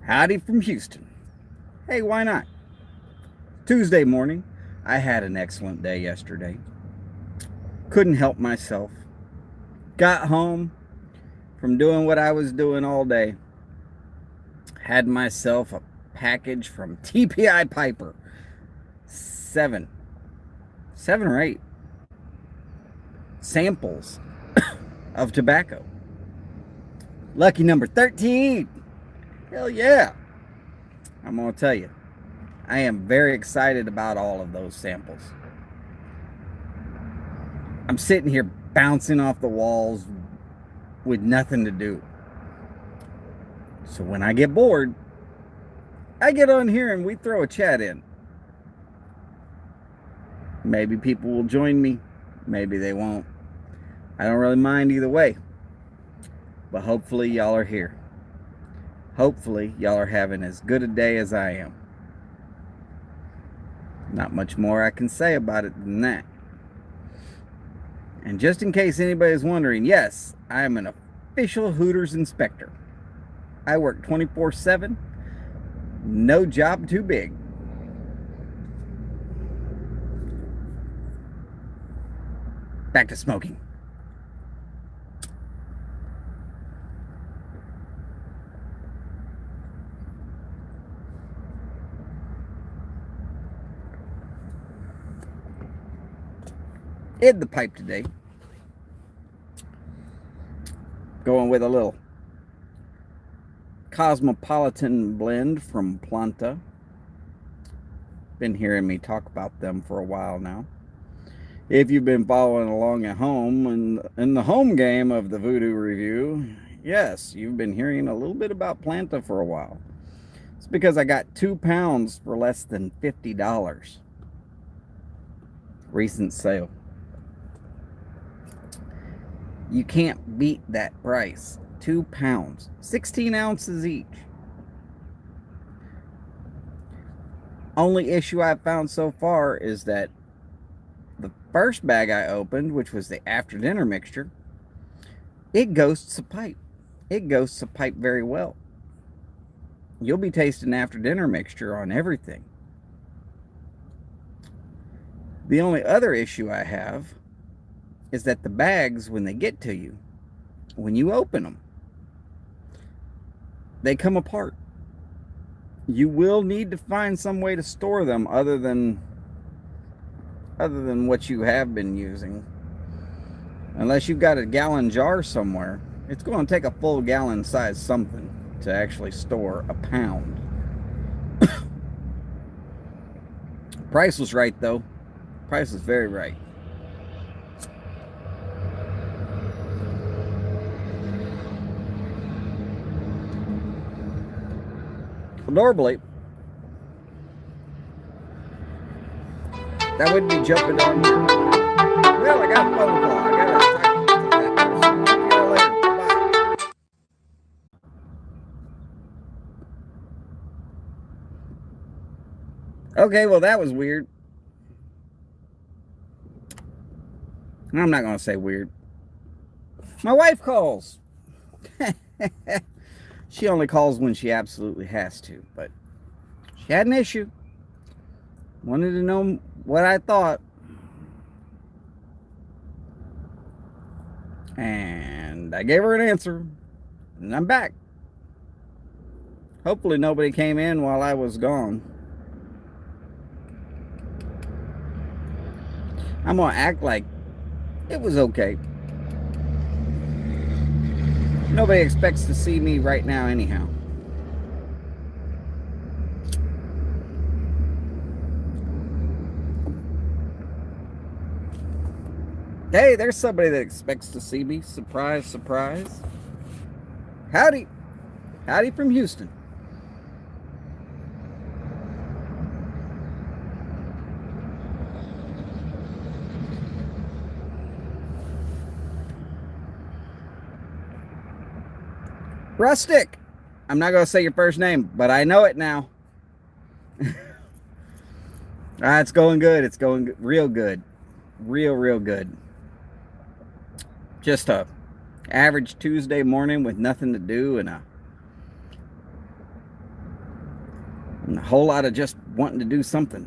Howdy from Houston. Hey, why not? Tuesday morning. I had an excellent day yesterday. Couldn't help myself. Got home from doing what I was doing all day. Had myself a package from TPI Piper. Seven or eight samples of tobacco. Lucky number 13. Hell yeah. I'm going to tell you, I am very excited about all of those samples. I'm sitting here bouncing off the walls with nothing to do. So when I get bored, I get on here and we throw a chat in. Maybe people will join me, maybe they won't. I don't really mind either way. But hopefully y'all are here. Hopefully y'all are having as good a day as I am. Not much more I can say about it than that. And just in case anybody's wondering, yes, I am an official Hooters inspector. I work 24/7. No job too big. Back to smoking. Hid the pipe today. Going with a little Cosmopolitan blend from Planta. Been hearing me talk about them for a while now. If you've been following along at home and in the home game of the Voodoo Review, yes, you've been hearing a little bit about Planta for a while. It's because I got 2 pounds for less than $50. Recent sale. You can't beat that price. 2 pounds, 16 ounces each. Only issue I've found so far is that the first bag I opened, which was the after dinner mixture, it ghosts a pipe. It ghosts a pipe very well. You'll be tasting after dinner mixture on everything. The only other issue I have is that the bags, when they get to you, when you open them, they come apart. You will need to find some way to store them other than what you have been using. Unless you've got a gallon jar somewhere, it's going to take a full gallon size something to actually store a pound. Price was right though. Price is very right. Normally, that would be jumping on here. Well, I got a phone call. I gotta talk to that person. See you later. Bye. Okay, well, that was weird. I'm not going to say weird. My wife calls. She only calls when she absolutely has to, but she had an issue. Wanted to know what I thought. And I gave her an answer. And I'm back. Hopefully nobody came in while I was gone. I'm going to act like it was okay. Nobody expects to see me right now anyhow. Hey, there's somebody that expects to see me. Surprise, surprise. Howdy. Howdy from Houston. Rustic. I'm not going to say your first name, but I know it now. It's going good. It's going real good. Real good. Just a average Tuesday morning with nothing to do and a and a whole lot of just wanting to do something.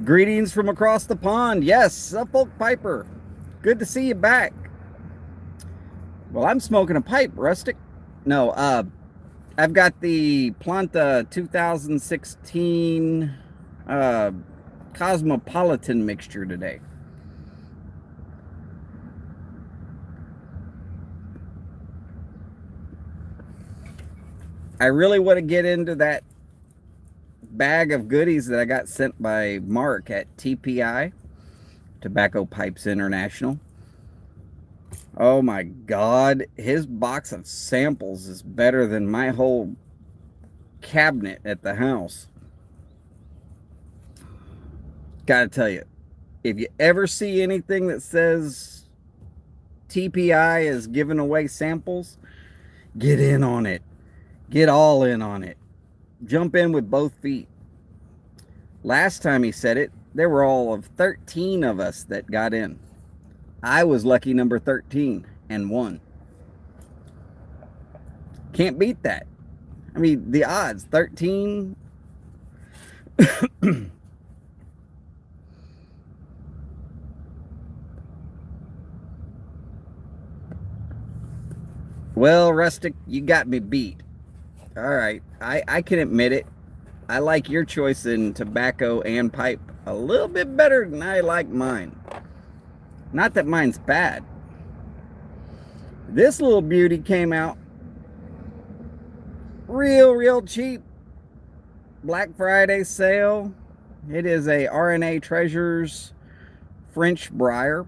Greetings from across the pond. Yes, Suffolk Piper. Good to see you back. Well, I'm smoking a pipe, Rustic. No, I've got the Planta 2016 Cosmopolitan mixture today. I really want to get into that bag of goodies that I got sent by Mark at TPI, Tobacco Pipes International. Oh my God, his box of samples is better than my whole cabinet at the house. Gotta tell you, if you ever see anything that says TPI is giving away samples, get in on it. Get all in on it. Jump in with both feet. Last time he said it, there were all of 13 of us that got in. I was lucky number 13 and won. Can't beat that. I mean, the odds, 13. Well, Rustic, you got me beat. All right, I can admit it. I like your choice in tobacco and pipe a little bit better than I like mine. Not that mine's bad. This little beauty came out real cheap. Black Friday sale. It is a RNA Treasures French Briar.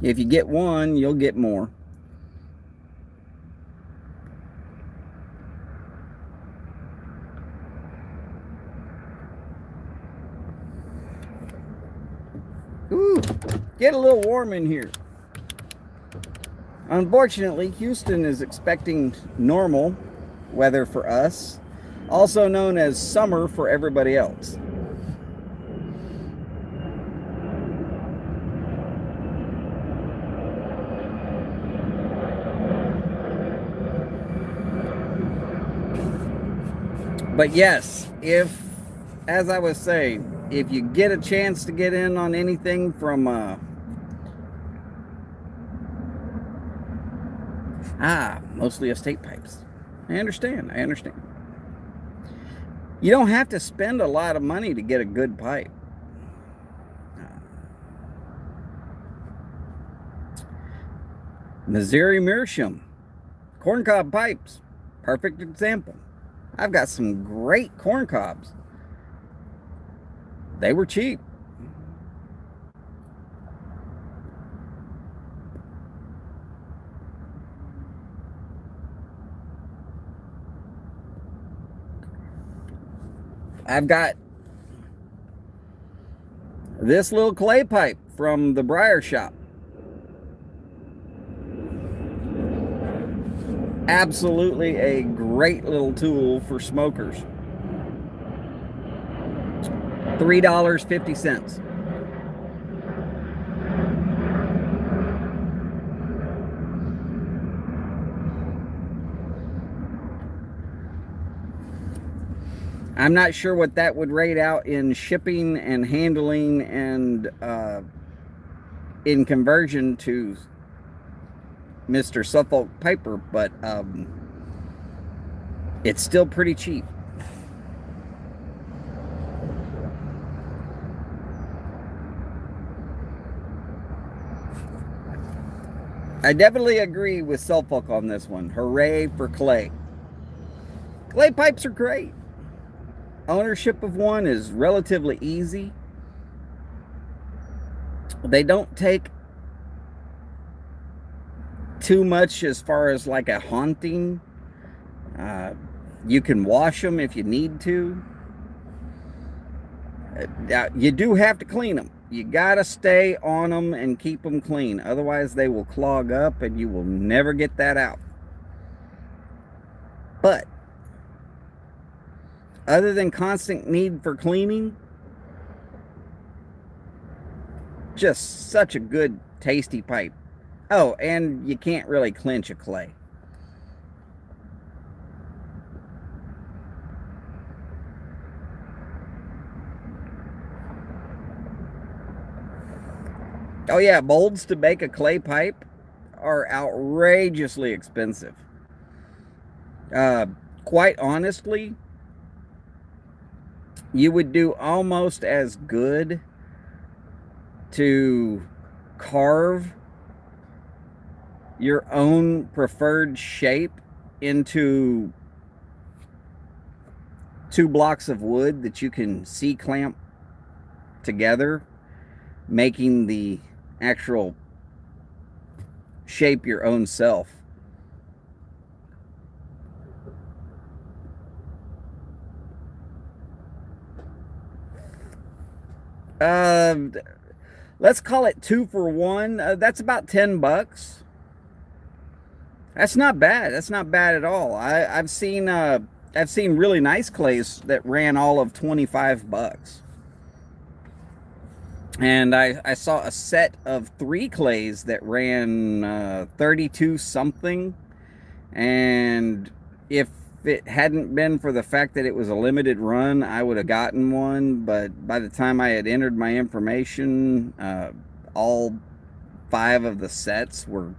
If you get one, you'll get more. Ooh, get a little warm in here. Unfortunately, Houston is expecting normal weather for us, also known as summer for everybody else. But yes, if, as I was saying, if you get a chance to get in on anything from mostly estate pipes. I understand. You don't have to spend a lot of money to get a good pipe. Missouri Meerschaum corncob pipes, perfect example. I've got some great corn cobs. They were cheap. I've got this little clay pipe from the Briar Shop. Absolutely a great little tool for smokers. $3.50. I'm not sure what that would rate out in shipping and handling and in conversion to Mr. Suffolk Piper, but it's still pretty cheap. I definitely agree with Suffolk on this one. Hooray for clay. Clay pipes are great. Ownership of one is relatively easy. They don't take too much as far as like a haunting. You can wash them if you need to. You do have to clean them. You gotta stay on them and keep them clean. Otherwise they will clog up and you will never get that out. But other than constant need for cleaning, just such a good, tasty pipe. Oh, and you can't really clench a clay. Oh yeah, molds to make a clay pipe are outrageously expensive. Uh, quite honestly, you would do almost as good to carve your own preferred shape into 2 blocks of wood that you can C-clamp together, making the actual shape your own self. Uh, let's call it 2 for 1. That's about $10. That's not bad. That's not bad at all. I've seen really nice clays that ran all of $25. And I saw a set of 3 clays that ran 32 something. And if it hadn't been for the fact that it was a limited run, I would have gotten one. But by the time I had entered my information, all 5 of the sets were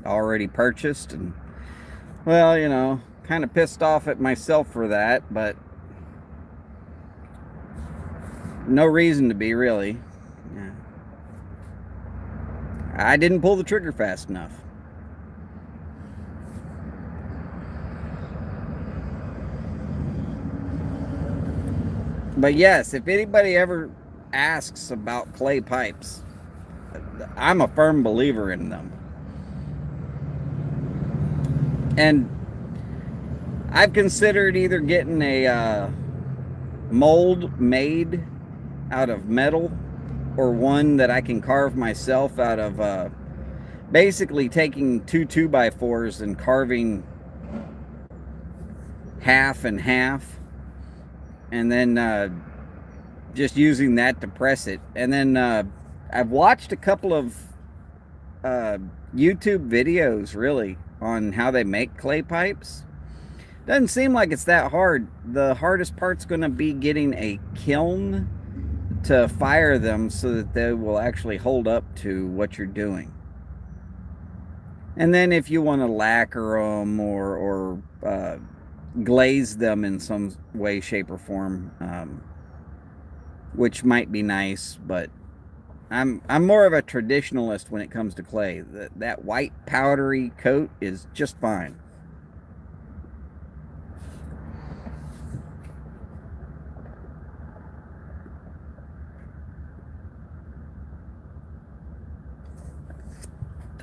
already purchased. And well, you know, kind of pissed off at myself for that, but no reason to be, really. Yeah. I didn't pull the trigger fast enough. But yes, if anybody ever asks about clay pipes, I'm a firm believer in them. And I've considered either getting a mold made out of metal or one that I can carve myself out of basically taking 2 2x4s and carving half and half, and then just using that to press it. And then I've watched a couple of YouTube videos, really, on how they make clay pipes. Doesn't seem like it's that hard. The hardest part's going to be getting a kiln to fire them so that they will actually hold up to what you're doing. And then if you want to lacquer them or glaze them in some way, shape, or form, which might be nice, but I'm more of a traditionalist when it comes to clay. That white powdery coat is just fine.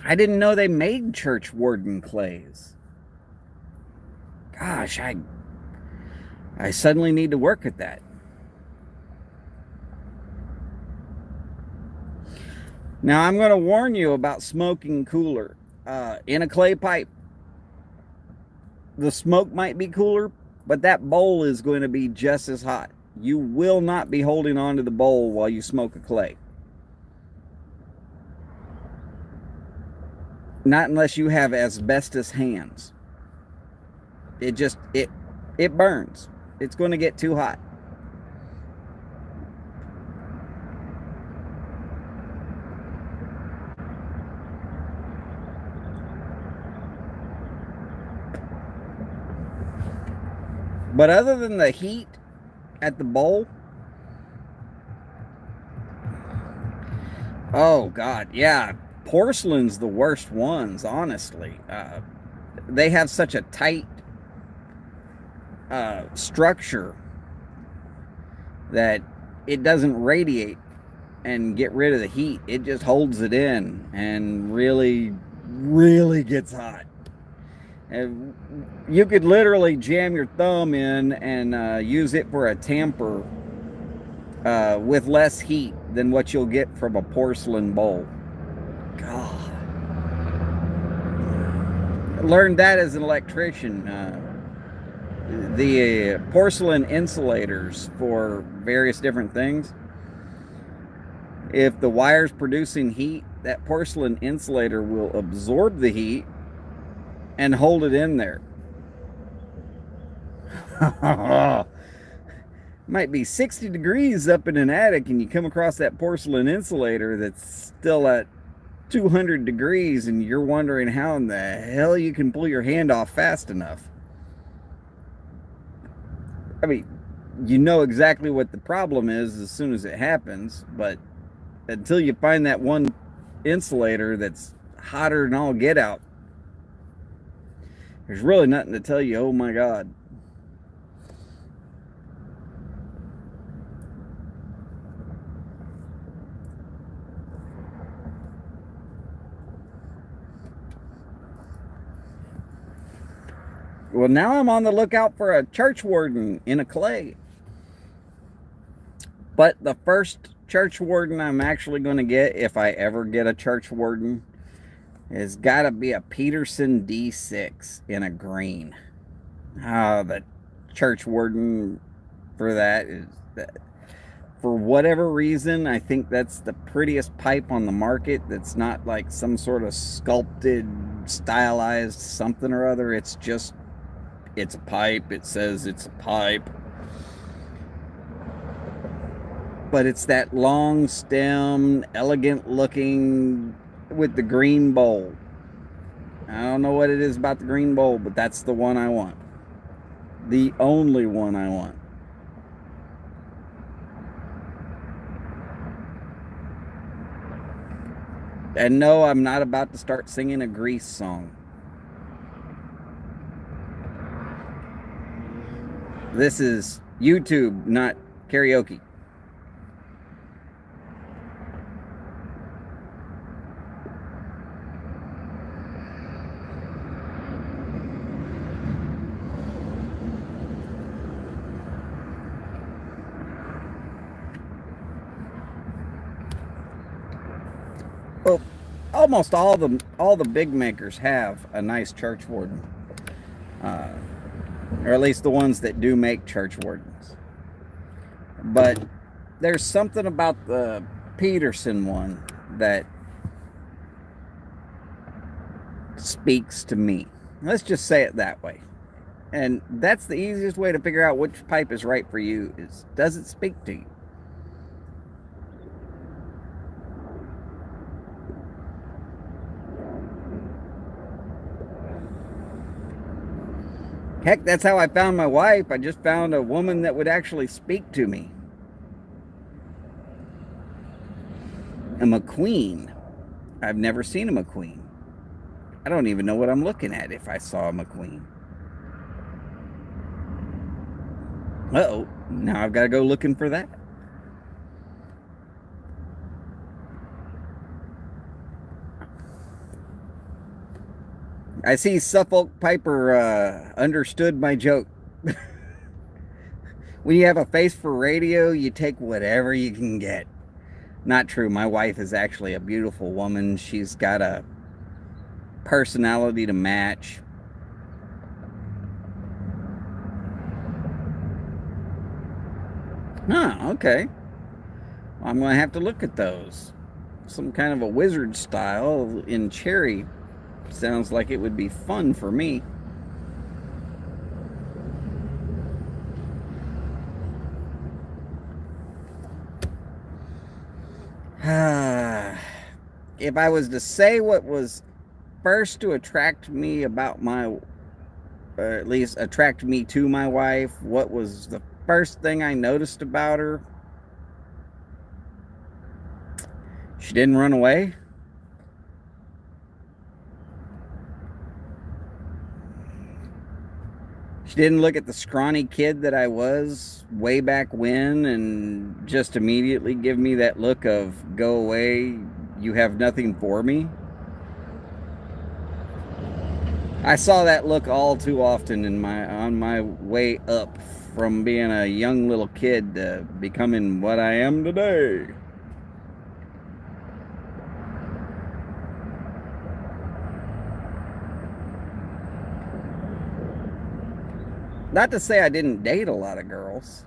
I didn't know they made church warden clays. Gosh, I suddenly need to work at that. Now, I'm going to warn you about smoking cooler. In a clay pipe, the smoke might be cooler, but that bowl is going to be just as hot. You will not be holding on to the bowl while you smoke a clay. Not unless you have asbestos hands. It burns. It's going to get too hot. But other than the heat at the bowl, oh God, yeah, porcelain's the worst ones, honestly. They have such a tight structure that it doesn't radiate and get rid of the heat. It just holds it in and really, really gets hot. And you could literally jam your thumb in and use it for a tamper with less heat than what you'll get from a porcelain bowl. God. I learned that as an electrician. The porcelain insulators for various different things. If the wire's producing heat, that porcelain insulator will absorb the heat and hold it in there. Might be 60 degrees up in an attic and you come across that porcelain insulator that's still at 200 degrees and you're wondering how in the hell you can pull your hand off fast enough. I mean, you know exactly what the problem is as soon as it happens, but until you find that one insulator that's hotter than all get out, there's really nothing to tell you, oh my God. Well, now I'm on the lookout for a church warden in a clay. But the first church warden I'm actually going to get, if I ever get a church warden, has got to be a Peterson D6 in a green. The church warden for that is that. For whatever reason, I think that's the prettiest pipe on the market that's not like some sort of sculpted, stylized something or other. It's just, it's a pipe. It says it's a pipe. But it's that long stem, elegant looking with the green bowl. I don't know what it is about the green bowl, but that's the one I want. The only one I want. And no, I'm not about to start singing a Grease song. This is YouTube, not karaoke. Well, almost all the big makers have a nice church warden, or at least the ones that do make church wardens. But there's something about the Peterson one that speaks to me. Let's just say it that way. And that's the easiest way to figure out which pipe is right for you, is does it speak to you? Heck, that's how I found my wife. I just found a woman that would actually speak to me. A McQueen. I've never seen a McQueen. I don't even know what I'm looking at if I saw a McQueen. Uh-oh, now I've got to go looking for that. I see Suffolk Piper understood my joke. When you have a face for radio, you take whatever you can get. Not true. My wife is actually a beautiful woman. She's got a personality to match. Huh, okay. Well, I'm going to have to look at those. Some kind of a wizard style in cherry. Sounds like it would be fun for me. If I was to say what was first to attract me about my, or at least attract me to my wife, what was the first thing I noticed about her? She didn't run away. She didn't look at the scrawny kid that I was way back when and just immediately give me that look of, go away, you have nothing for me. I saw that look all too often on my way up from being a young little kid to becoming what I am today. Not to say I didn't date a lot of girls.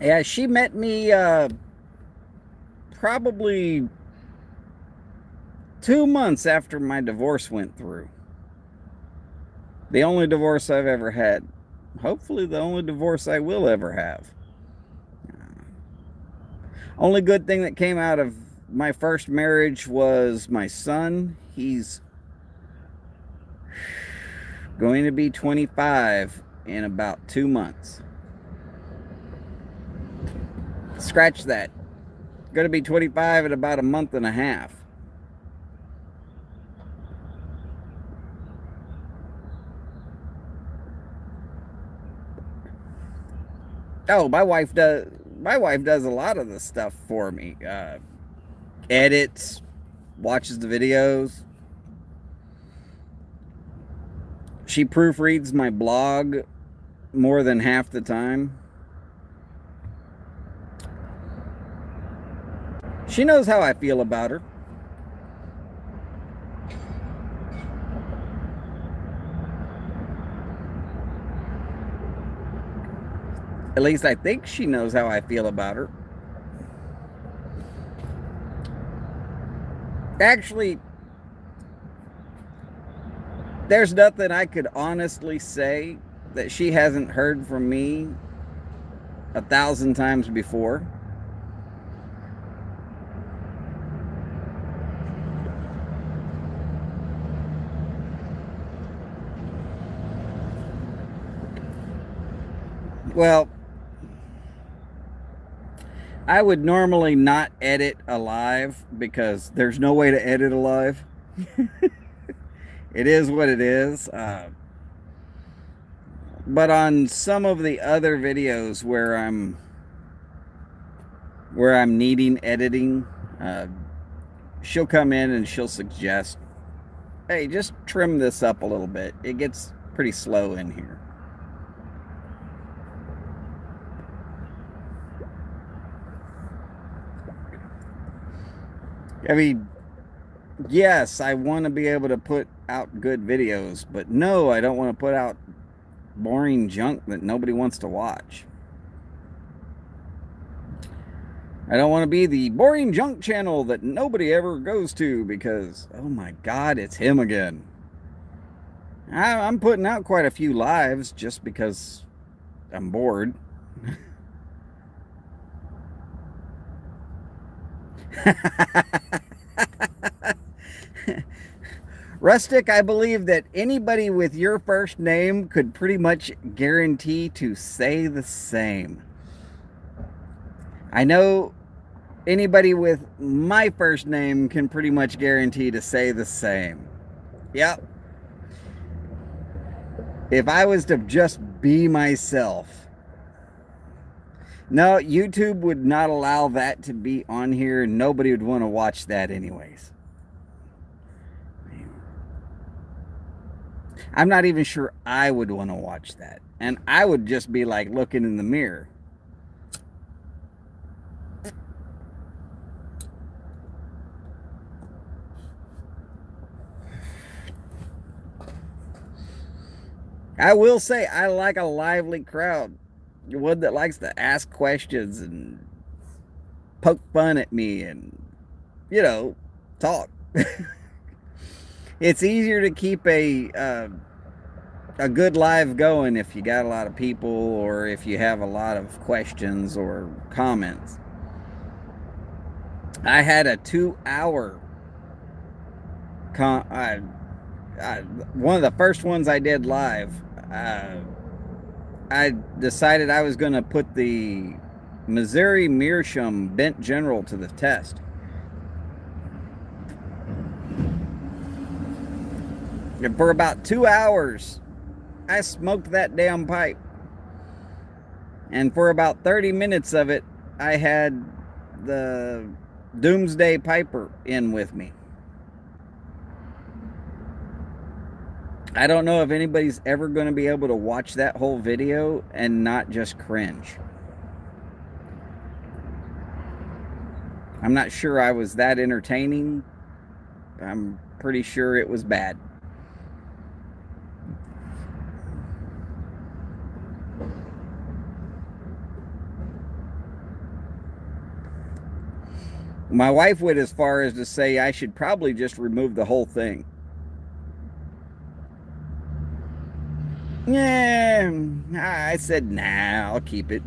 Yeah, she met me probably 2 months after my divorce went through. The only divorce I've ever had. Hopefully, the only divorce I will ever have. Only good thing that came out of my first marriage was my son. He's going to be 25 in about 2 months. Scratch that. Going to be 25 in about a month and a half. Oh, my wife does. My wife does a lot of the stuff for me. Edits, watches the videos. She proofreads my blog more than half the time. She knows how I feel about her. At least I think she knows how I feel about her. Actually, there's nothing I could honestly say that she hasn't heard from me 1,000 times before. Well, I would normally not edit a live because there's no way to edit a live. It is what it is. But on some of the other videos where I'm needing editing, she'll come in and she'll suggest, hey, just trim this up a little bit. It gets pretty slow in here. I mean, yes, I want to be able to put out good videos, but no, I don't want to put out boring junk that nobody wants to watch. I don't want to be the boring junk channel that nobody ever goes to because, oh my God, it's him again. I'm putting out quite a few lives just because I'm bored. Rustic, I believe that anybody with your first name could pretty much guarantee to say the same. I know anybody with my first name can pretty much guarantee to say the same. Yep. If I was to just be myself. No, YouTube would not allow that to be on here. Nobody would want to watch that anyways. I'm not even sure I would want to watch that. And I would just be like looking in the mirror. I will say I like a lively crowd. One that likes to ask questions and poke fun at me and, talk. It's easier to keep a good live going if you got a lot of people or if you have a lot of questions or comments. I had a 2-hour one of the first ones I did live. I decided I was going to put the Missouri Meerschaum Bent General to the test. And for about 2 hours, I smoked that damn pipe. And for about 30 minutes of it, I had the Doomsday Piper in with me. I don't know if anybody's ever going to be able to watch that whole video and not just cringe. I'm not sure I was that entertaining. I'm pretty sure it was bad. My wife went as far as to say I should probably just remove the whole thing. Yeah, I said, nah, I'll keep it.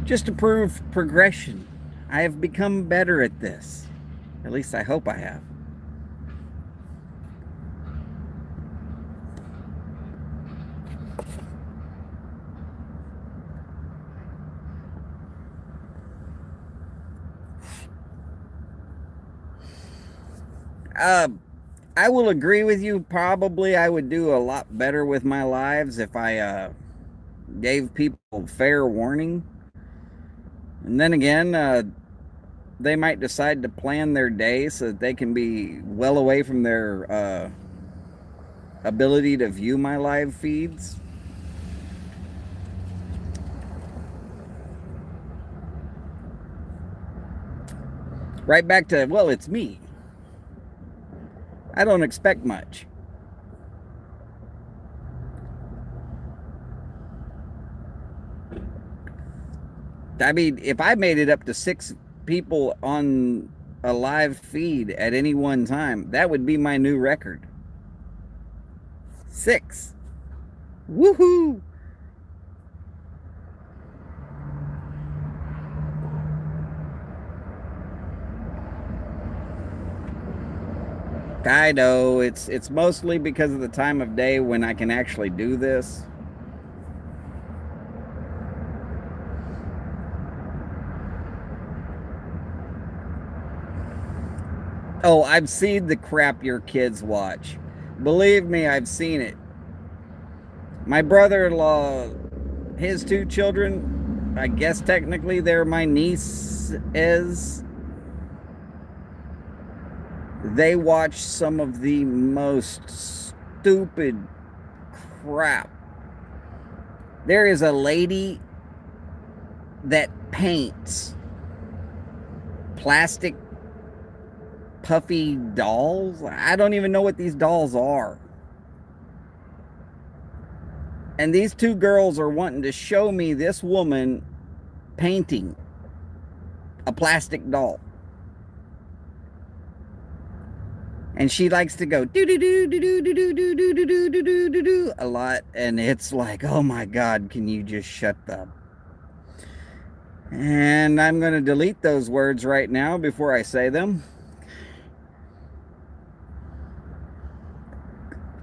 Just to prove progression. I have become better at this. At least I hope I have. Uh, I will agree with you. Probably I would do a lot better with my lives if I gave people fair warning. And then again, they might decide to plan their day so that they can be well away from their ability to view my live feeds. Right back to, well, it's me. I don't expect much. I mean, if I made it up to 6 people on a live feed at any one time, that would be my new record. 6. Woohoo! I know it's mostly because of the time of day when I can actually do this. Oh, I've seen the crap your kids watch. Believe me, I've seen it. My brother-in-law, his 2 children, I guess technically they're my nieces. They watch some of the most stupid crap. There is a lady that paints plastic puffy dolls. I don't even know what these dolls are. And these 2 girls are wanting to show me this woman painting a plastic doll. And she likes to go do do do do do do do do do do do do do do a lot, and it's like, oh my god, can you just shut up? And I'm going to delete those words right now before I say them.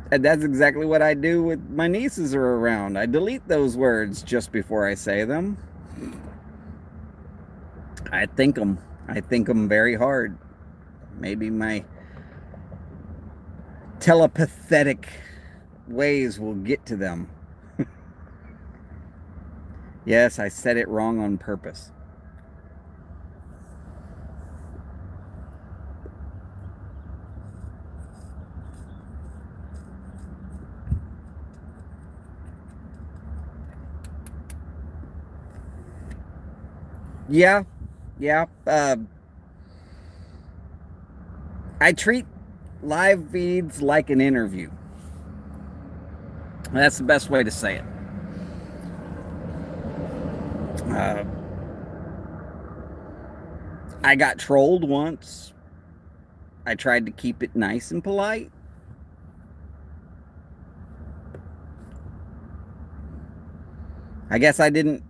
And that's exactly what I do with my nieces are around. I delete those words just before I say them. I think them. I think them very hard. Maybe my telepathic ways will get to them. Yes, I said it wrong on purpose. Yeah, yeah. I treat live feeds like an interview. That's the best way to say it. Uh, I got trolled once. I tried to keep it nice and polite. I guess I didn't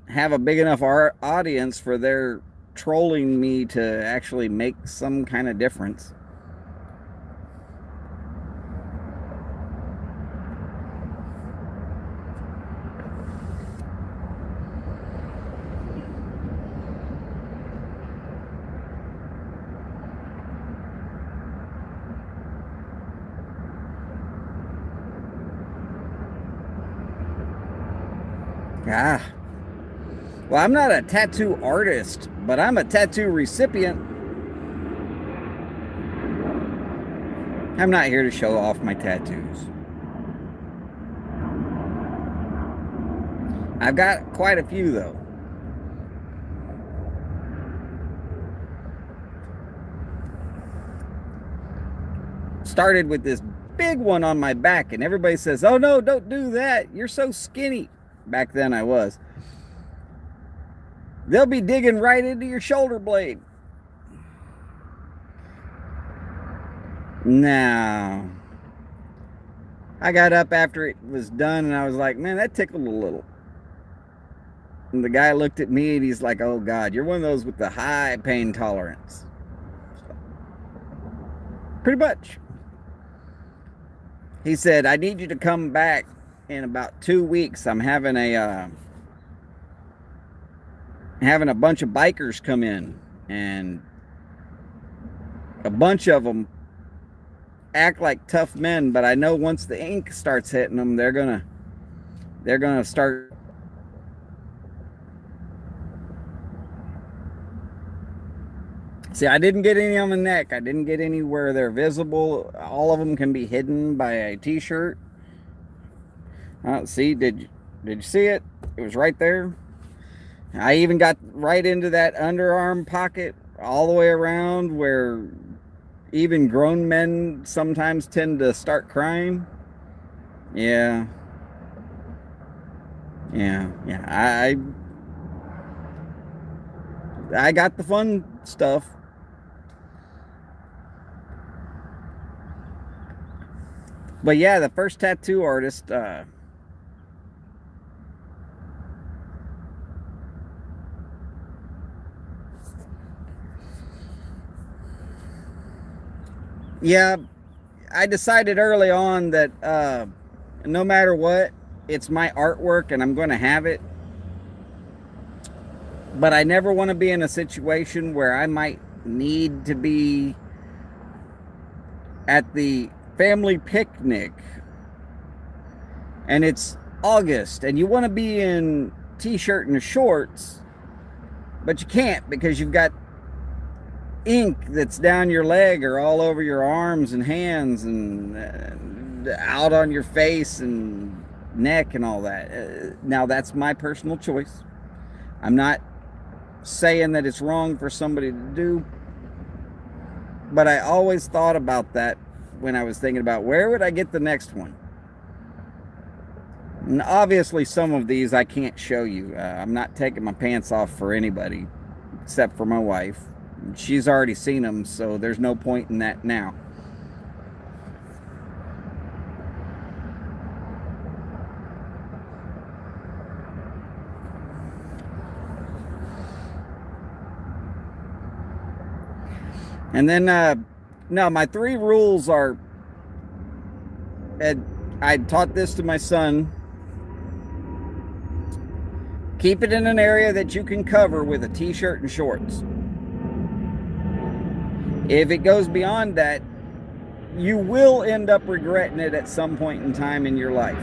have a big enough audience for their trolling me to actually make some kind of difference. Ah. Well, I'm not a tattoo artist, but I'm a tattoo recipient. I'm not here to show off my tattoos. I've got quite a few, though. Started with this big one on my back, and everybody says, oh no, don't do that. You're so skinny. Back then I was. They'll be digging right into your shoulder blade. Now, I got up after it was done and I was like, man, that tickled a little. And the guy looked at me and he's like, oh God, you're one of those with the high pain tolerance. Pretty much. He said, I need you to come back in about 2 weeks. I'm having a bunch of bikers come in, and a bunch of them act like tough men, but I know once the ink starts hitting them, they're gonna start. See, I didn't get any on the neck. I didn't get any where they're visible. All of them can be hidden by a t-shirt. See, did you see it? It was right there. I even got right into that underarm pocket all the way around where even grown men sometimes tend to start crying. Yeah. I got the fun stuff. But yeah, the first tattoo artist, yeah, I decided early on that no matter what, it's my artwork and I'm going to have it. But I never want to be in a situation where I might need to be at the family picnic and it's August and you want to be in t-shirt and shorts, but you can't because you've got ink that's down your leg or all over your arms and hands and out on your face and neck and all that. Now that's my personal choice. I'm not saying that it's wrong for somebody to do, but I always thought about that when I was thinking about where would I get the next one. And obviously some of these I can't show you. I'm not taking my pants off for anybody except for my wife. She's already seen them, so there's no point in that now. And then now my 3 rules are, and I taught this to my son: keep it in an area that you can cover with a t-shirt and shorts. If it goes beyond that, you will end up regretting it at some point in time in your life.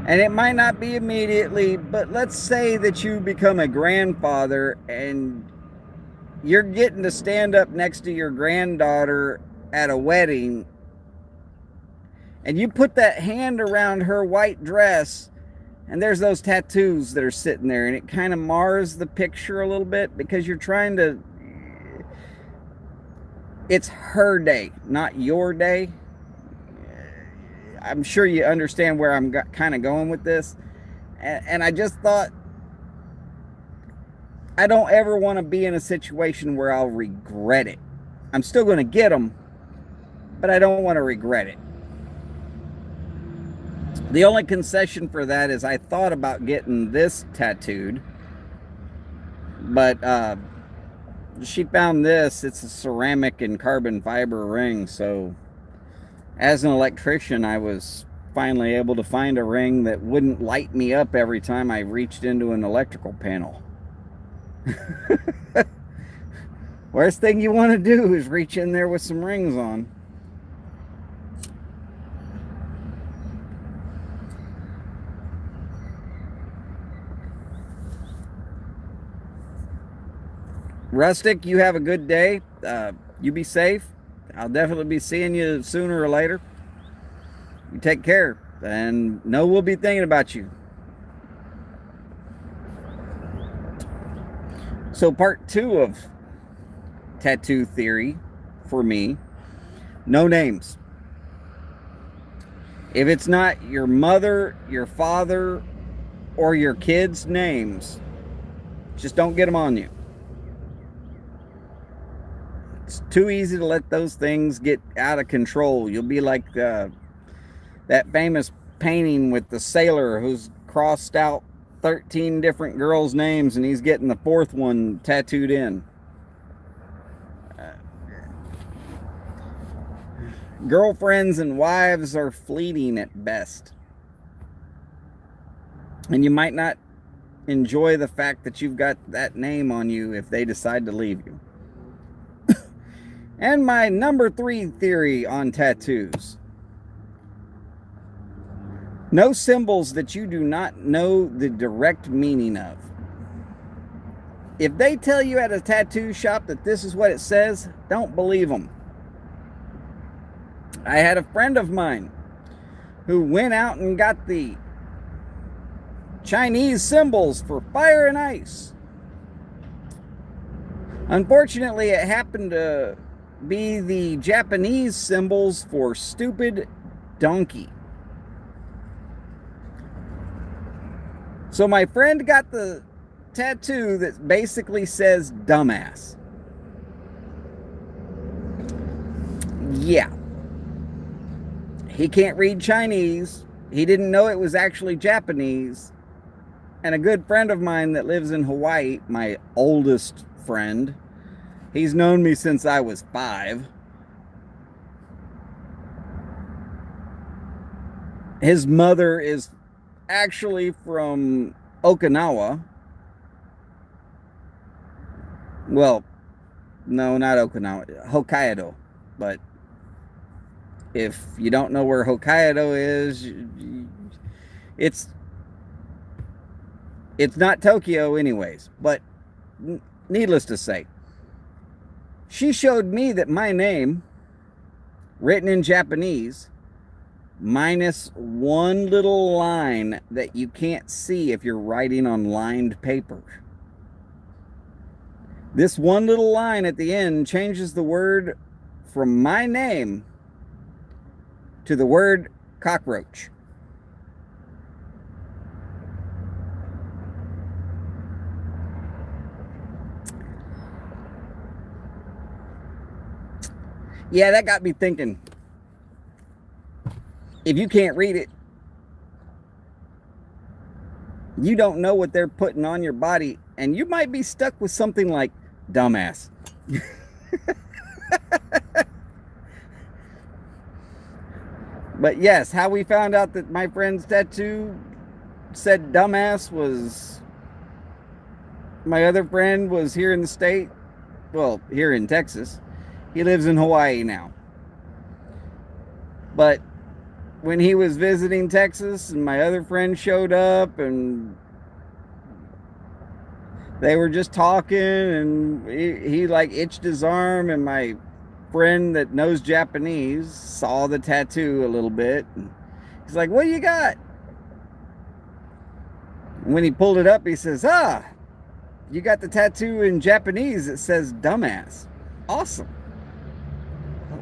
And it might not be immediately, but let's say that you become a grandfather and you're getting to stand up next to your granddaughter at a wedding and you put that hand around her white dress and there's those tattoos that are sitting there, and it kind of mars the picture a little bit because you're trying to, it's her day, not your day. I'm sure you understand where I'm kind of going with this. And I just thought, I don't ever want to be in a situation where I'll regret it. I'm still going to get them, but I don't want to regret it. The only concession for that is I thought about getting this tattooed, but she found this. It's a ceramic and carbon fiber ring, so as an electrician, I was finally able to find a ring that wouldn't light me up every time I reached into an electrical panel. Worst thing you want to do is reach in there with some rings on. Rustic, you have a good day. You be safe. I'll definitely be seeing you sooner or later. You take care, and know we'll be thinking about you. So part 2 of tattoo theory for me: no names. If it's not your mother, your father, or your kids' names, just don't get them on you. It's too easy to let those things get out of control. You'll be like that famous painting with the sailor who's crossed out 13 different girls' names and he's getting the fourth one tattooed in. Girlfriends and wives are fleeting at best. And you might not enjoy the fact that you've got that name on you if they decide to leave you. And my number 3 theory on tattoos: no symbols that you do not know the direct meaning of. If they tell you at a tattoo shop that this is what it says, don't believe them. I had a friend of mine who went out and got the Chinese symbols for fire and ice. Unfortunately, it happened to be the Japanese symbols for stupid donkey. So my friend got the tattoo that basically says dumbass. Yeah. He can't read Chinese. He didn't know it was actually Japanese. And a good friend of mine that lives in Hawaii, my oldest friend, he's known me since I was 5. His mother is actually from Okinawa. Well, no, not Okinawa, Hokkaido. But if you don't know where Hokkaido is, it's not Tokyo anyways. But needless to say, she showed me that my name, written in Japanese, minus one little line that you can't see if you're writing on lined paper. This one little line at the end changes the word from my name to the word cockroach. Yeah, that got me thinking. If you can't read it, you don't know what they're putting on your body, and you might be stuck with something like dumbass. But yes, how we found out that my friend's tattoo said dumbass was my other friend was here in the state. Well, here in Texas. He lives in Hawaii now. But when he was visiting Texas and my other friend showed up and they were just talking and he like itched his arm, and my friend that knows Japanese saw the tattoo a little bit. And he's like, "What do you got?" And when he pulled it up, he says, "You got the tattoo in Japanese that says dumbass. Awesome.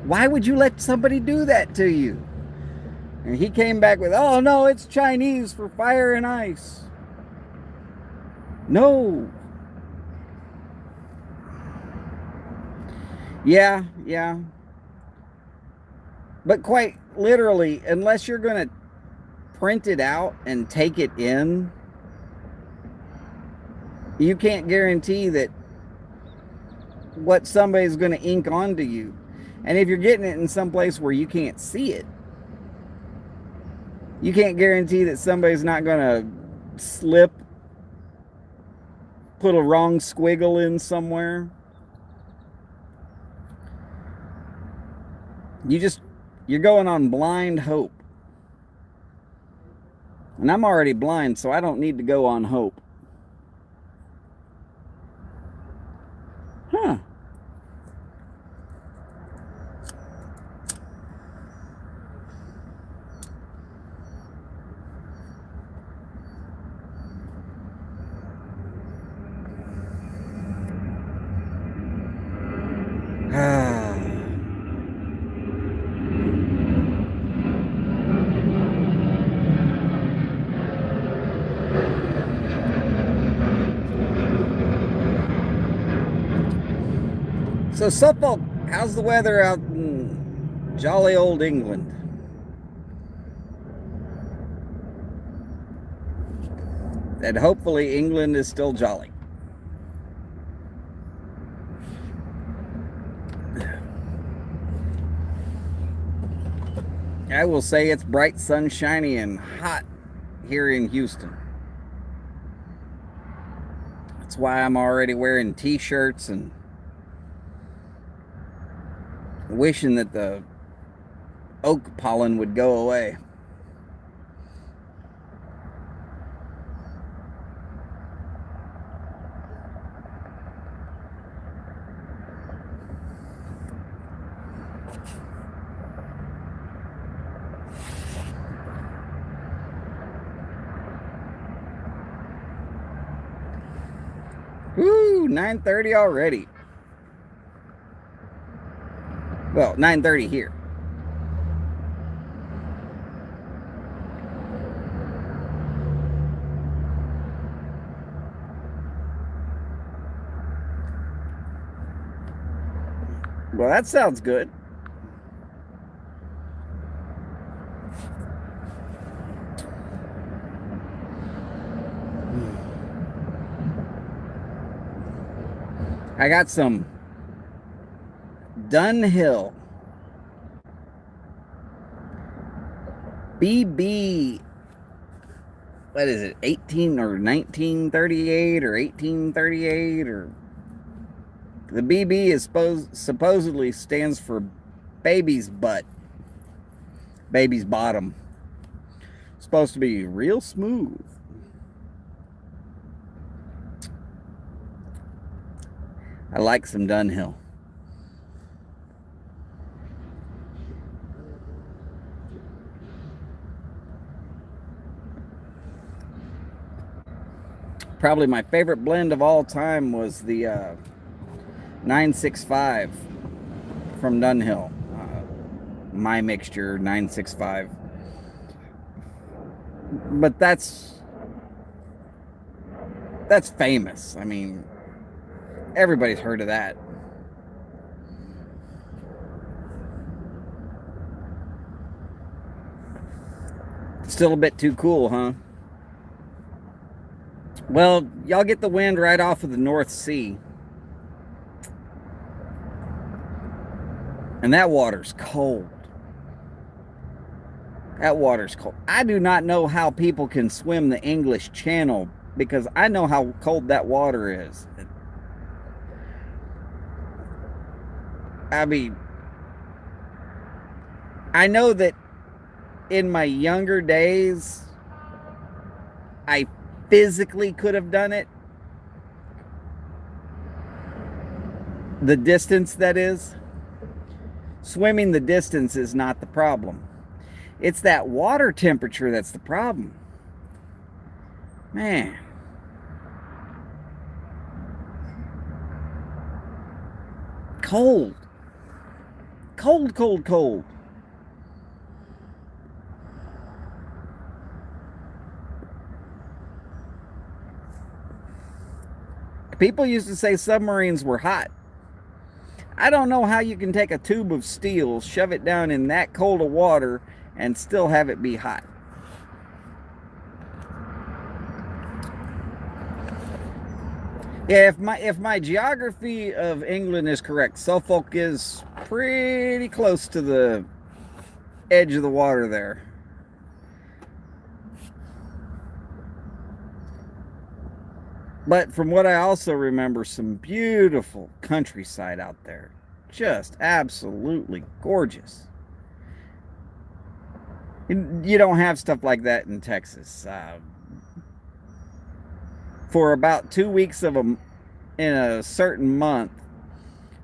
Why would you let somebody do that to you?" And he came back with, "Oh, no, it's Chinese for fire and ice." No. Yeah. But quite literally, unless you're going to print it out and take it in, you can't guarantee that what somebody's going to ink onto you. And if you're getting it in some place where you can't see it, you can't guarantee that somebody's not going to slip, put a wrong squiggle in somewhere. You're going on blind hope. And I'm already blind, so I don't need to go on hope. Huh. So Suffolk How's the weather out in jolly old England? And hopefully England is still jolly. I will say it's bright, sunshiny, and hot here in Houston. That's why I'm already wearing t-shirts and wishing that the oak pollen would go away. Woo, 9:30 already. Well, 9:30 here. Well, that sounds good. I got some Dunhill BB, what is it, 18 or 1938 or 1838, or the BB is supposedly stands for baby's butt, baby's bottom. Supposed to be real smooth. I like some Dunhill. Probably my favorite blend of all time was the 965 from Dunhill. My Mixture 965. But that's famous. I mean, everybody's heard of that. Still a bit too cool, huh? Well, y'all get the wind right off of the North Sea. And that water's cold. That water's cold. I do not know how people can swim the English Channel, because I know how cold that water is. I mean, I know that in my younger days, I physically could have done it. The distance, that is. Swimming the distance is not the problem. It's that water temperature that's the problem. Man. Cold. Cold, cold, cold. People used to say submarines were hot. I don't know how you can take a tube of steel, shove it down in that cold of water, and still have it be hot. Yeah, if my geography of England is correct, Suffolk is pretty close to the edge of the water there. But from what I also remember, some beautiful countryside out there. Just absolutely gorgeous. You don't have stuff like that in Texas. For about 2 weeks in a certain month,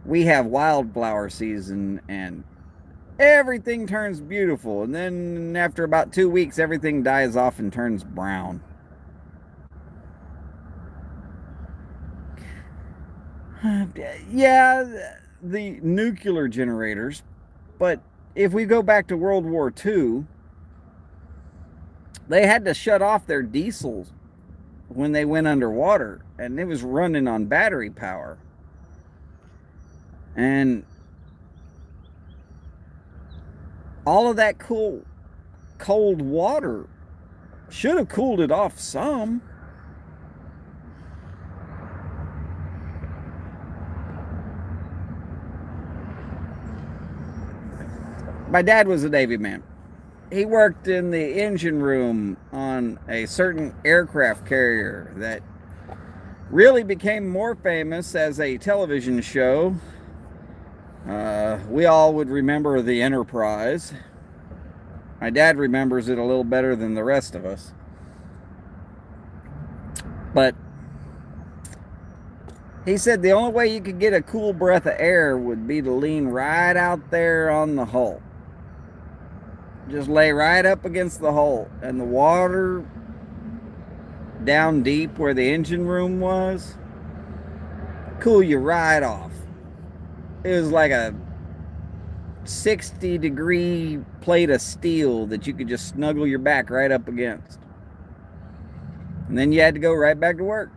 we have wildflower season, and everything turns beautiful. And then after about 2 weeks, everything dies off and turns brown. Yeah, the nuclear generators. But if we go back to World War II, they had to shut off their diesels when they went underwater, and it was running on battery power. And all of that cold water should have cooled it off some. My dad was a Navy man. He worked in the engine room on a certain aircraft carrier that really became more famous as a television show. We all would remember the Enterprise. My dad remembers it a little better than the rest of us. But he said the only way you could get a cool breath of air would be to lean right out there on the hull. Just lay right up against the hull, and the water down deep where the engine room was cool you right off. It was like a 60-degree plate of steel that you could just snuggle your back right up against. And then you had to go right back to work.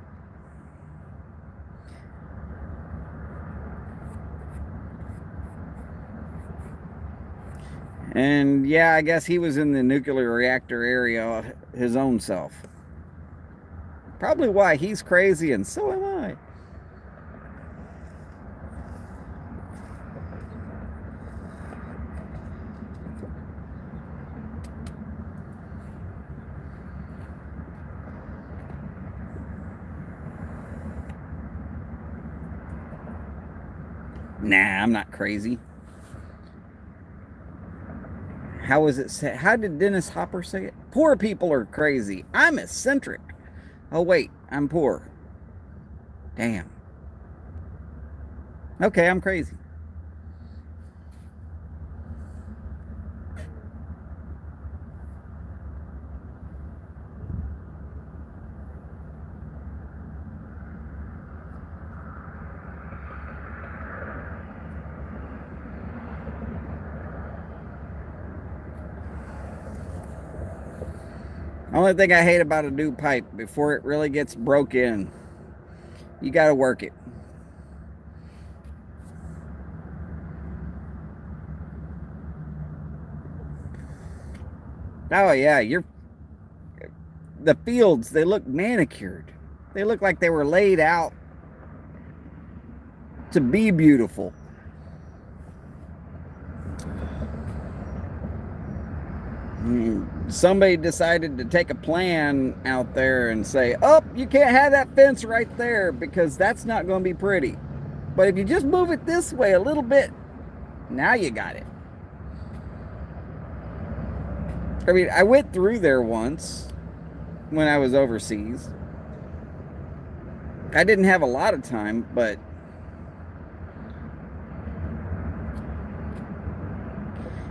And yeah, I guess he was in the nuclear reactor area his own self. Probably why he's crazy and so am I. Nah, I'm not crazy. How was it said? How did Dennis Hopper say it? Poor people are crazy. I'm eccentric. Oh, wait, I'm poor. Damn. Okay, I'm crazy. Only thing I hate about a new pipe, before it really gets broke in, you got to work it. Oh yeah, the fields, they look manicured. They look like they were laid out to be beautiful. Somebody decided to take a plan out there and say, oh, you can't have that fence right there because that's not going to be pretty. But if you just move it this way a little bit, now you got it. I mean, I went through there once when I was overseas. I didn't have a lot of time, but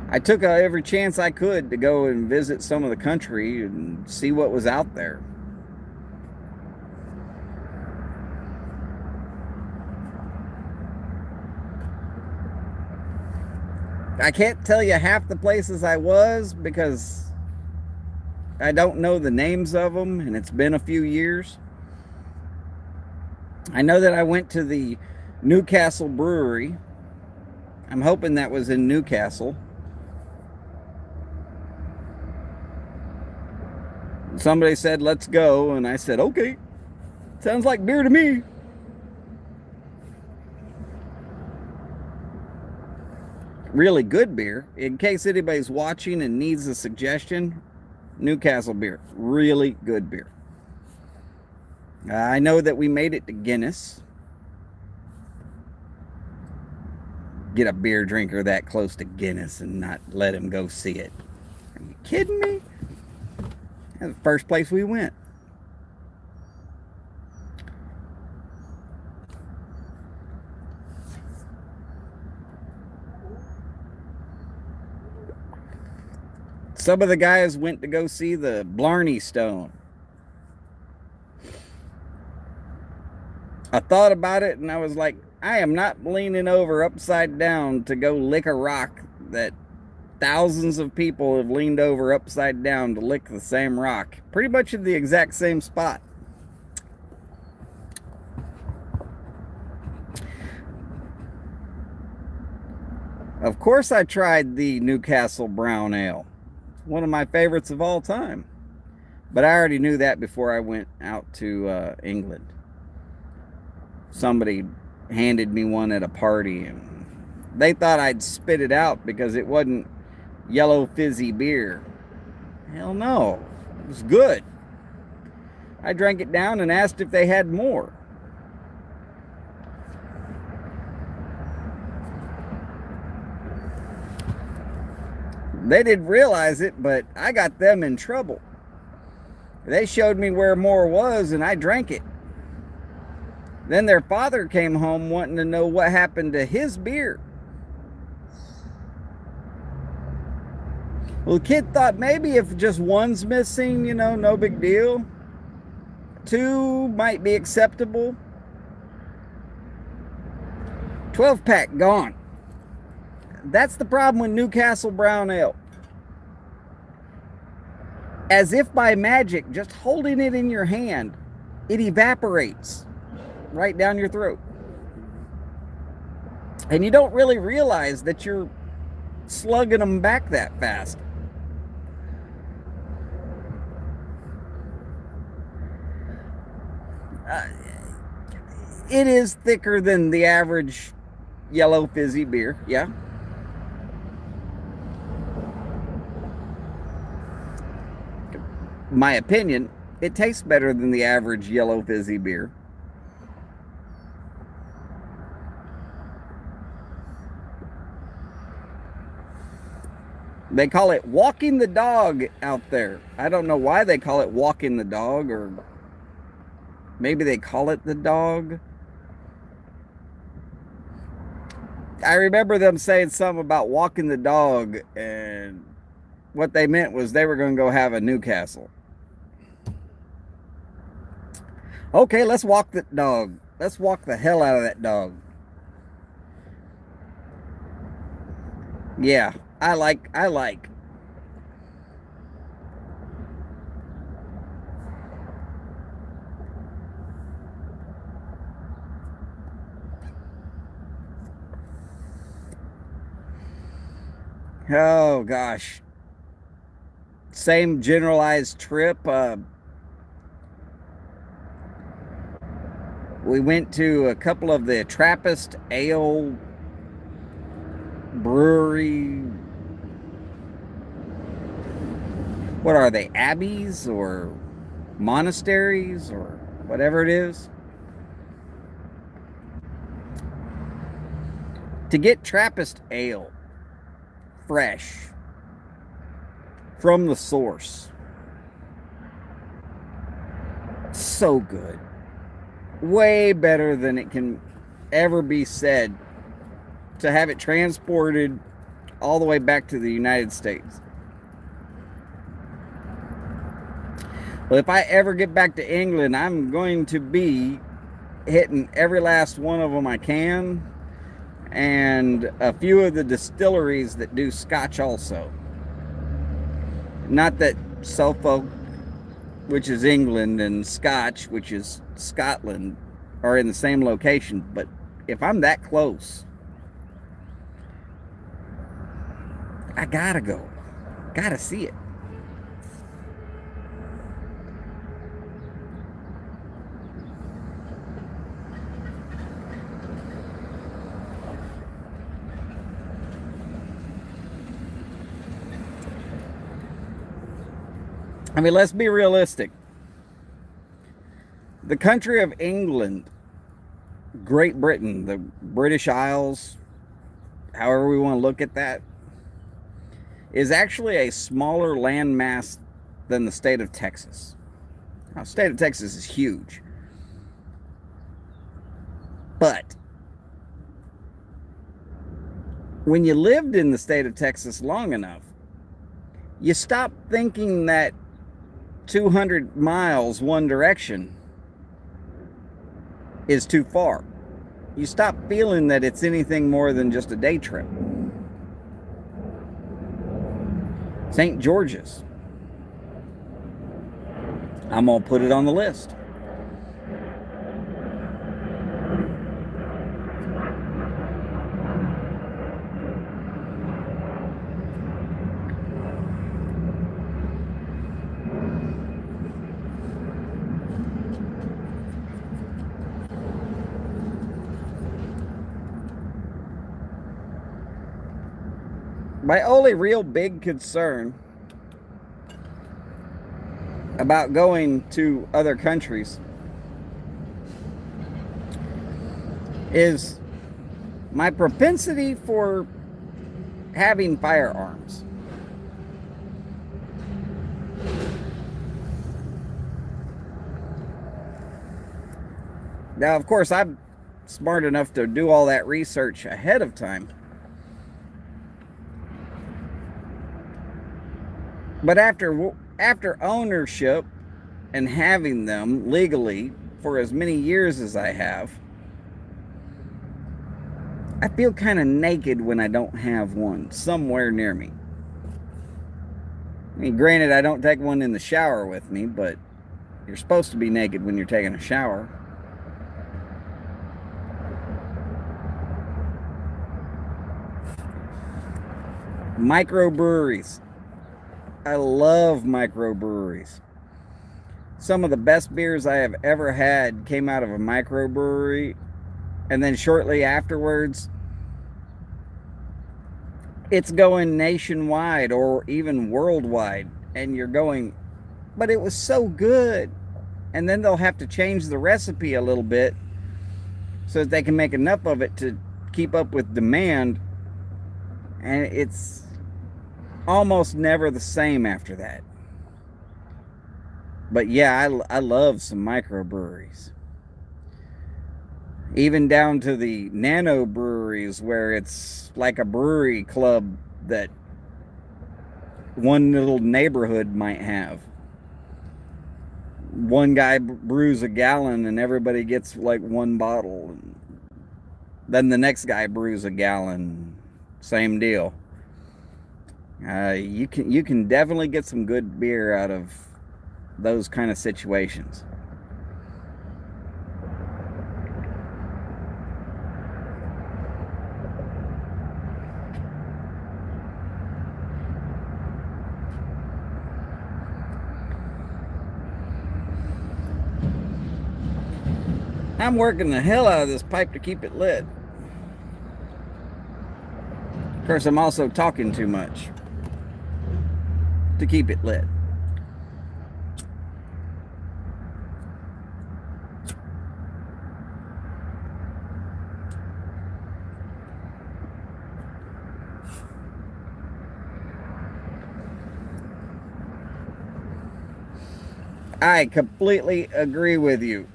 I took every chance I could to go and visit some of the country and see what was out there. I can't tell you half the places I was because I don't know the names of them and it's been a few years. I know that I went to the Newcastle Brewery. I'm hoping that was in Newcastle. Somebody said, let's go. And I said, okay. Sounds like beer to me. Really good beer. In case anybody's watching and needs a suggestion, Newcastle beer. Really good beer. I know that we made it to Guinness. Get a beer drinker that close to Guinness and not let him go see it. Are you kidding me? That's the first place we went. Some of the guys went to go see the Blarney Stone. I thought about it and I was like, I am not leaning over upside down to go lick a rock that thousands of people have leaned over upside down to lick the same rock. Pretty much in the exact same spot. Of course, I tried the Newcastle Brown Ale. It's one of my favorites of all time. But I already knew that before I went out to England. Somebody handed me one at a party, and they thought I'd spit it out because it wasn't yellow fizzy beer. Hell no, it was good. I drank it down and asked if they had more. They didn't realize it, but I got them in trouble. They showed me where more was, and I drank it. Then their father came home wanting to know what happened to his beer. Well, the kid thought maybe if just one's missing, no big deal. Two might be acceptable. 12-pack gone. That's the problem with Newcastle Brown Ale. As if by magic, just holding it in your hand, it evaporates right down your throat. And you don't really realize that you're slugging them back that fast. It is thicker than the average yellow fizzy beer, yeah. My opinion, it tastes better than the average yellow fizzy beer. They call it walking the dog out there. I don't know why they call it walking the dog, or maybe they call it the dog. I remember them saying something about walking the dog, and what they meant was they were going to go have a Newcastle. Okay, let's walk the dog. Let's walk the hell out of that dog. Yeah, I like. Oh gosh. Same generalized trip. We went to a couple of the Trappist Ale brewery. What are they? Abbeys or monasteries or whatever it is. To get Trappist Ale fresh from the source, so good. Way better than it can ever be said to have it transported all the way back to the United States. Well, if I ever get back to England, I'm going to be hitting every last one of them I can, and a few of the distilleries that do Scotch also. Not that Suffolk, which is England, and Scotch, which is Scotland, are in the same location, but if I'm that close, I gotta go. Gotta see it. I mean, let's be realistic. The country of England, Great Britain, the British Isles, however we want to look at that, is actually a smaller landmass than the state of Texas. Now, the state of Texas is huge. But when you lived in the state of Texas long enough, you stop thinking that 200 miles one direction is too far. You stop feeling that it's anything more than just a day trip. St. George's. I'm going to put it on the list. My only real big concern about going to other countries is my propensity for having firearms. Now, of course, I'm smart enough to do all that research ahead of time. But after ownership and having them legally for as many years as I have, I feel kind of naked when I don't have one somewhere near me. I mean, granted, I don't take one in the shower with me, but you're supposed to be naked when you're taking a shower. Microbreweries. I love microbreweries. Some of the best beers I have ever had came out of a microbrewery, and then shortly afterwards, it's going nationwide or even worldwide, and you're going, but it was so good. And then they'll have to change the recipe a little bit so that they can make enough of it to keep up with demand, and it's almost never the same after that. But yeah, I love some microbreweries. Even down to the nano breweries where it's like a brewery club that one little neighborhood might have. One guy brews a gallon and everybody gets like one bottle. Then the next guy brews a gallon. Same deal. You can definitely get some good beer out of those kind of situations. I'm working the hell out of this pipe to keep it lit. Of course, I'm also talking too much to keep it lit. I completely agree with you.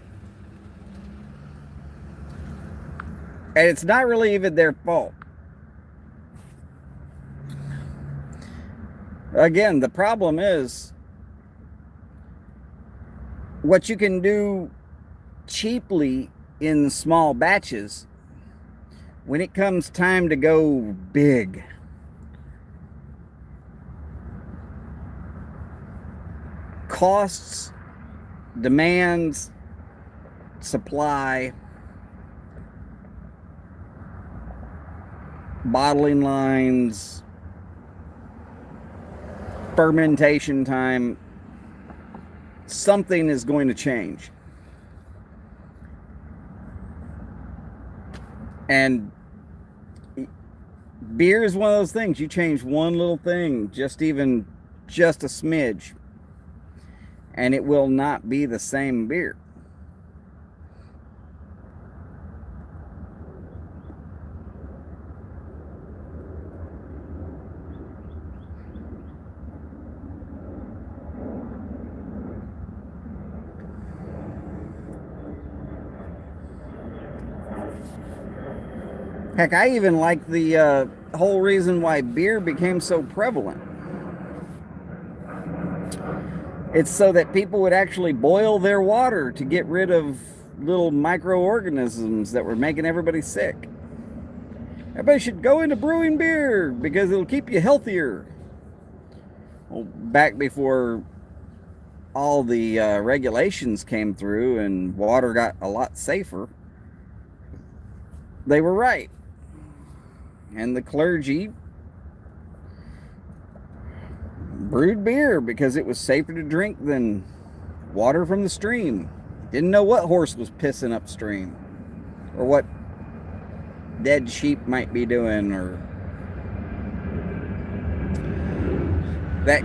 And it's not really even their fault. Again, the problem is what you can do cheaply in small batches. When it comes time to go big, costs, demands, supply, bottling lines, fermentation time, something is going to change. And beer is one of those things. You change one little thing, just a smidge, and it will not be the same beer. Heck, I even like the whole reason why beer became so prevalent. It's so that people would actually boil their water to get rid of little microorganisms that were making everybody sick. Everybody should go into brewing beer because it'll keep you healthier. Well, back before all the regulations came through and water got a lot safer, they were right. And the clergy brewed beer because it was safer to drink than water from the stream. Didn't know what horse was pissing upstream, or what dead sheep might be doing, or that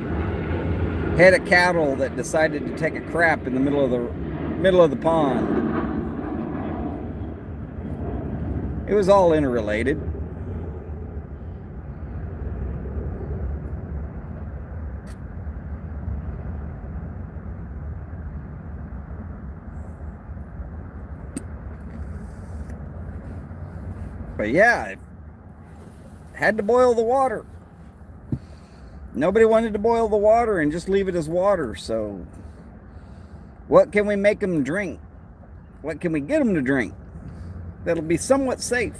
head of cattle that decided to take a crap in the middle of the pond. It was all interrelated. But yeah, I had to boil the water. Nobody wanted to boil the water and just leave it as water. So what can we make them drink? What can we get them to drink that'll be somewhat safe?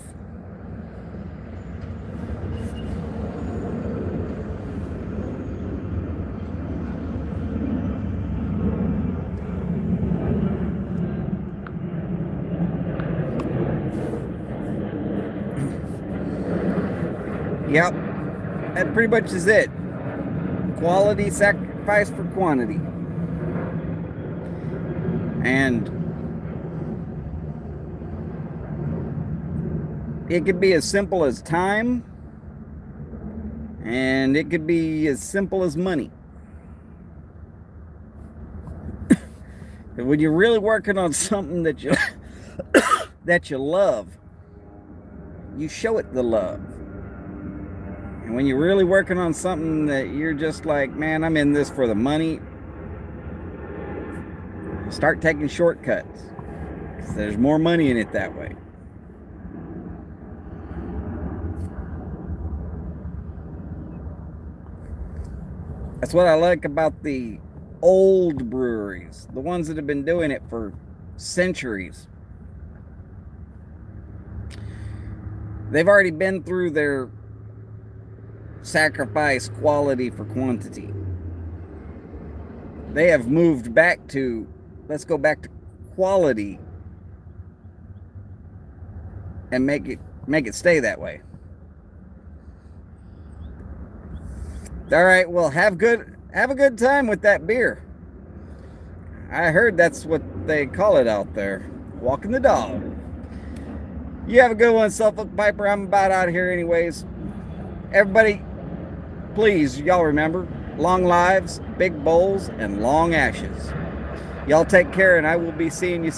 Yep, that pretty much is it. Quality sacrificed for quantity. And it could be as simple as time, and it could be as simple as money. When you're really working on something that you that you love, you show it the love. And when you're really working on something that you're just like, man, I'm in this for the money, start taking shortcuts. 'Cause there's more money in it that way. That's what I like about the old breweries, the ones that have been doing it for centuries. They've already been through their sacrifice quality for quantity. They have moved back to, let's go back to quality and make it stay that way. All right, well, have a good time with that beer. I heard that's what they call it out there, walking the dog. You have a good one, Suffolk Piper. I'm about out of here anyways. Everybody, please, y'all remember, long lives, big bowls, and long ashes. Y'all take care, and I will be seeing you soon.